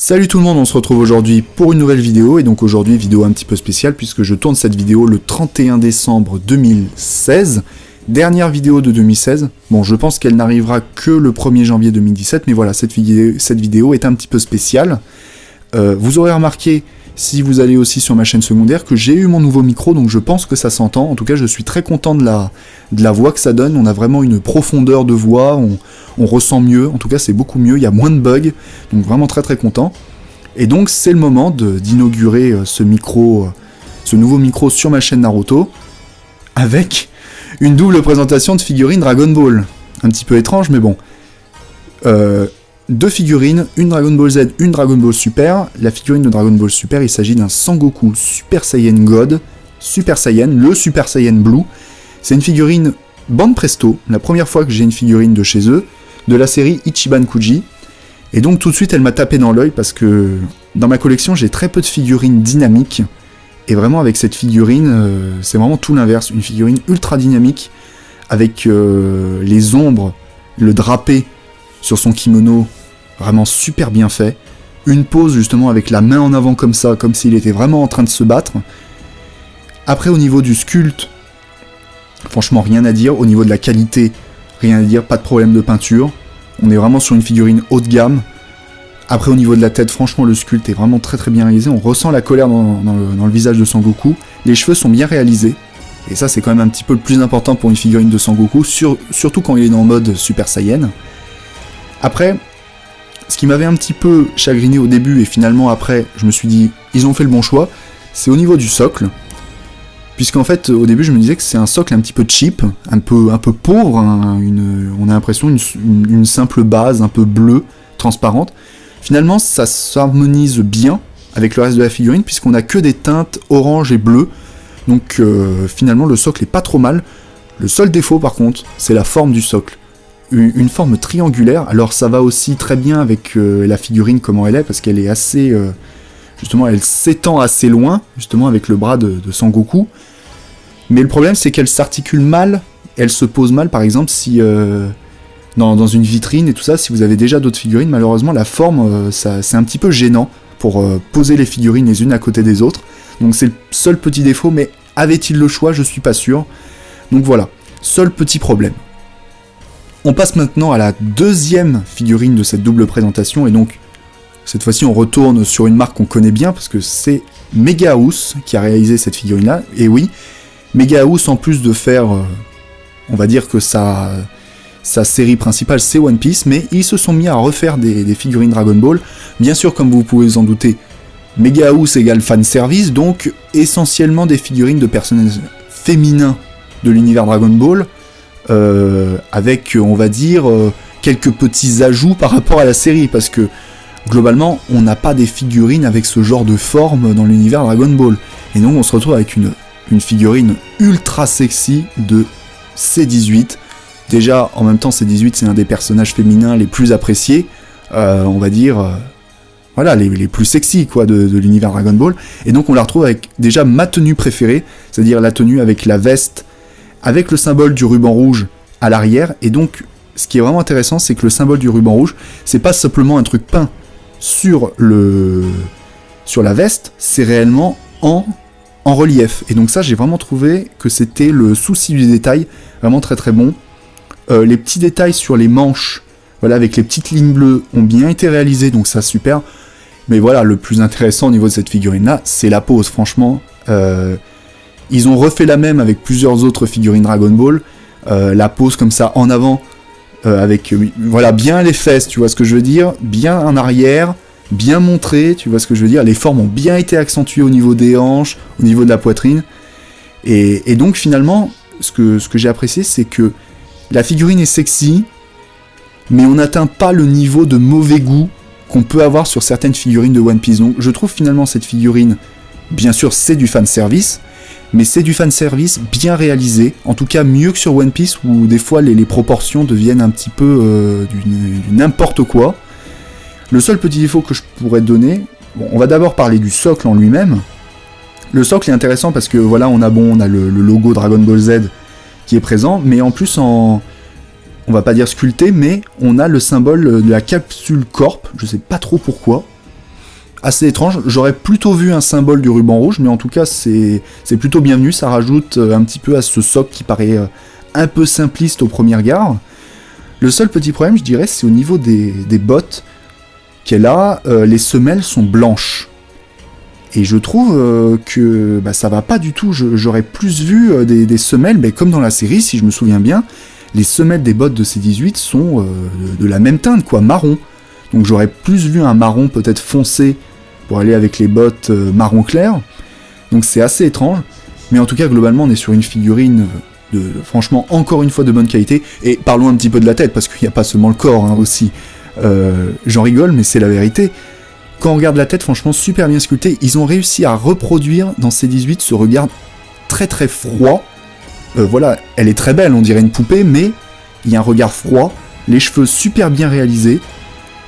Salut tout le monde, on se retrouve aujourd'hui pour une nouvelle vidéo, et donc aujourd'hui vidéo un petit peu spéciale puisque je tourne cette vidéo le 31 décembre 2016, dernière vidéo de 2016, bon je pense qu'elle n'arrivera que le 1er janvier 2017, mais voilà, cette vidéo est un petit peu spéciale. Vous aurez remarqué, si vous allez aussi sur ma chaîne secondaire, que j'ai eu mon nouveau micro, donc je pense que ça s'entend. En tout cas, je suis très content de la voix que ça donne. On a vraiment une profondeur de voix, on ressent mieux. En tout cas, c'est beaucoup mieux, il y a moins de bugs, donc vraiment très très content. Et donc, c'est le moment d'inaugurer ce nouveau micro sur ma chaîne Naruto, avec une double présentation de figurines Dragon Ball. Un petit peu étrange, mais bon. Deux figurines, une Dragon Ball Z, une Dragon Ball Super. La figurine de Dragon Ball Super, il s'agit d'un Sangoku Super Saiyan God, Super Saiyan, le Super Saiyan Blue. C'est une figurine Bande Presto, la première fois que j'ai une figurine de chez eux, de la série Ichiban Kuji. Et donc tout de suite, elle m'a tapé dans l'œil parce que dans ma collection, j'ai très peu de figurines dynamiques. Et vraiment, avec cette figurine, c'est vraiment tout l'inverse. Une figurine ultra dynamique, avec les ombres, le drapé sur son kimono, vraiment super bien fait. Une pose justement avec la main en avant comme ça, comme s'il était vraiment en train de se battre. Après au niveau du sculpte, franchement rien à dire. Au niveau de la qualité, rien à dire, pas de problème de peinture. On est vraiment sur une figurine haut de gamme. Après au niveau de la tête, franchement le sculpte est vraiment très très bien réalisé. On ressent la colère dans le visage de Sangoku. Les cheveux sont bien réalisés. Et ça c'est quand même un petit peu le plus important pour une figurine de Sangoku, surtout quand il est dans le mode Super Saiyan. Après, ce qui m'avait un petit peu chagriné au début, et finalement après, je me suis dit, ils ont fait le bon choix, c'est au niveau du socle. Puisqu'en fait, au début, je me disais que c'est un socle un petit peu cheap, un peu pauvre, hein, on a l'impression une simple base un peu bleue, transparente. Finalement, ça s'harmonise bien avec le reste de la figurine, puisqu'on a que des teintes orange et bleu. Donc finalement, le socle est pas trop mal. Le seul défaut, par contre, c'est la forme du socle. Une forme triangulaire, alors ça va aussi très bien avec la figurine comment elle est, parce qu'elle est assez... justement, elle s'étend assez loin, justement avec le bras de Sangoku. Mais le problème, c'est qu'elle s'articule mal, elle se pose mal, par exemple, si dans une vitrine et tout ça, si vous avez déjà d'autres figurines, malheureusement, la forme, c'est un petit peu gênant pour poser les figurines les unes à côté des autres. Donc c'est le seul petit défaut, mais avait-il le choix? Je suis pas sûr. Donc voilà, seul petit problème. On passe maintenant à la deuxième figurine de cette double présentation, et donc cette fois-ci on retourne sur une marque qu'on connaît bien, parce que c'est Megahouse qui a réalisé cette figurine-là, et oui, Megahouse, en plus de faire, on va dire que sa série principale c'est One Piece, mais ils se sont mis à refaire des figurines Dragon Ball, bien sûr comme vous pouvez vous en douter, Megahouse égale fanservice, donc essentiellement des figurines de personnages féminins de l'univers Dragon Ball, avec, on va dire, quelques petits ajouts par rapport à la série, parce que, globalement, on n'a pas des figurines avec ce genre de forme dans l'univers Dragon Ball. Et donc, on se retrouve avec une figurine ultra sexy de C18. Déjà, en même temps, C18, c'est un des personnages féminins les plus appréciés, on va dire, voilà, les plus sexy, quoi, de l'univers Dragon Ball. Et donc, on la retrouve avec, déjà, ma tenue préférée, c'est-à-dire la tenue avec la veste, avec le symbole du ruban rouge à l'arrière, et donc ce qui est vraiment intéressant, c'est que le symbole du ruban rouge, c'est pas simplement un truc peint sur la veste, c'est réellement en relief. Et donc ça, j'ai vraiment trouvé que c'était le souci du détail, vraiment très très bon. Les petits détails sur les manches, voilà, avec les petites lignes bleues, ont bien été réalisés, donc ça super. Mais voilà, le plus intéressant au niveau de cette figurine-là, c'est la pose, franchement. Ils ont refait la même avec plusieurs autres figurines Dragon Ball, la pose comme ça en avant, avec voilà, bien les fesses, tu vois ce que je veux dire, bien en arrière, bien montré, tu vois ce que je veux dire, les formes ont bien été accentuées au niveau des hanches, au niveau de la poitrine, et donc finalement, ce que j'ai apprécié, c'est que la figurine est sexy, mais on n'atteint pas le niveau de mauvais goût qu'on peut avoir sur certaines figurines de One Piece. Donc je trouve finalement cette figurine, bien sûr c'est du fanservice, mais c'est du fanservice bien réalisé, en tout cas mieux que sur One Piece, où des fois les proportions deviennent un petit peu du n'importe quoi. Le seul petit défaut que je pourrais donner, bon, on va d'abord parler du socle en lui-même. Le socle est intéressant parce que voilà, on a le logo Dragon Ball Z qui est présent, mais en plus on va pas dire sculpté, mais on a le symbole de la capsule Corp, je sais pas trop pourquoi. assez étrange. J'aurais plutôt vu un symbole du ruban rouge, mais en tout cas c'est plutôt bienvenu, ça rajoute un petit peu à ce socle qui paraît un peu simpliste au premier regard. Le seul petit problème, je dirais, c'est au niveau des bottes qu'elle a, les semelles sont blanches. Et je trouve que ça va pas du tout. J'aurais plus vu des semelles, comme dans la série, si je me souviens bien, les semelles des bottes de C18 sont de la même teinte, quoi, marron. Donc j'aurais plus vu un marron peut-être foncé pour aller avec les bottes marron clair. Donc c'est assez étrange. Mais en tout cas, globalement, on est sur une figurine franchement, encore une fois, de bonne qualité. Et parlons un petit peu de la tête, parce qu'il n'y a pas seulement le corps aussi. J'en rigole, mais c'est la vérité. Quand on regarde la tête, franchement, super bien sculptée. Ils ont réussi à reproduire dans C18 ce regard très très froid. Voilà, elle est très belle, on dirait une poupée, mais il y a un regard froid, les cheveux super bien réalisés.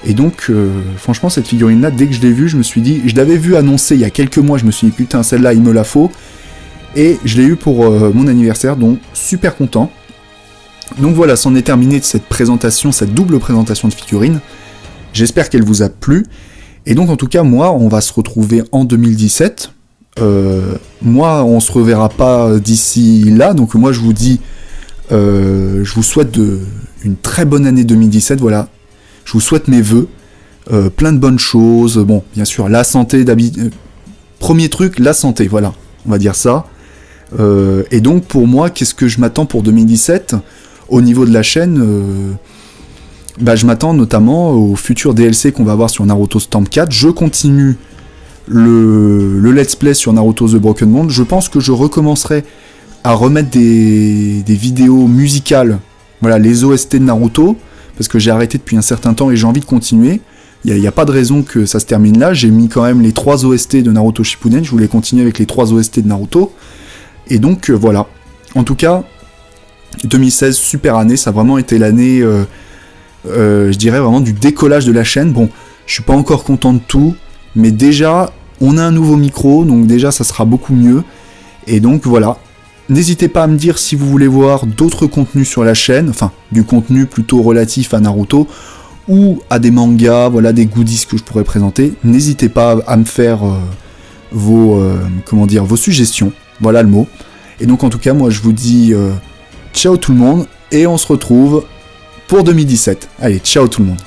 Et donc, franchement, cette figurine-là, dès que je l'ai vue, je me suis dit... Je l'avais vue annoncée il y a quelques mois, je me suis dit, putain, celle-là, il me la faut. Et je l'ai eue pour mon anniversaire, donc super content. Donc voilà, c'en est terminé de cette présentation, cette double présentation de figurines. J'espère qu'elle vous a plu. Et donc, en tout cas, moi, on va se retrouver en 2017. Moi, on se reverra pas d'ici là. Donc, moi, je vous dis, je vous souhaite une très bonne année 2017. Voilà, je vous souhaite mes vœux. Plein de bonnes choses. Bon, bien sûr, la santé d'habitude. Premier truc, la santé. Voilà, on va dire ça. Et donc, pour moi, qu'est-ce que je m'attends pour 2017 ? Au niveau de la chaîne, je m'attends notamment au futur DLC qu'on va avoir sur Naruto Stamp 4. Je continue le let's play sur Naruto The Broken Bond. Je pense que je recommencerai à remettre des vidéos musicales, voilà, les OST de Naruto, parce que j'ai arrêté depuis un certain temps et j'ai envie de continuer. Il n'y a pas de raison que ça se termine là. J'ai mis quand même les 3 OST de Naruto Shippuden. Je voulais continuer avec les 3 OST de Naruto. Et donc, voilà. En tout cas, 2016, super année. Ça a vraiment été l'année... je dirais vraiment du décollage de la chaîne. Bon, je suis pas encore content de tout, mais déjà, on a un nouveau micro, donc déjà, ça sera beaucoup mieux. Et donc, voilà. N'hésitez pas à me dire si vous voulez voir d'autres contenus sur la chaîne, enfin, du contenu plutôt relatif à Naruto, ou à des mangas, voilà, des goodies que je pourrais présenter. N'hésitez pas à me faire vos suggestions, voilà le mot. Et donc, en tout cas, moi, je vous dis ciao tout le monde, et on se retrouve pour 2017. Allez, ciao tout le monde.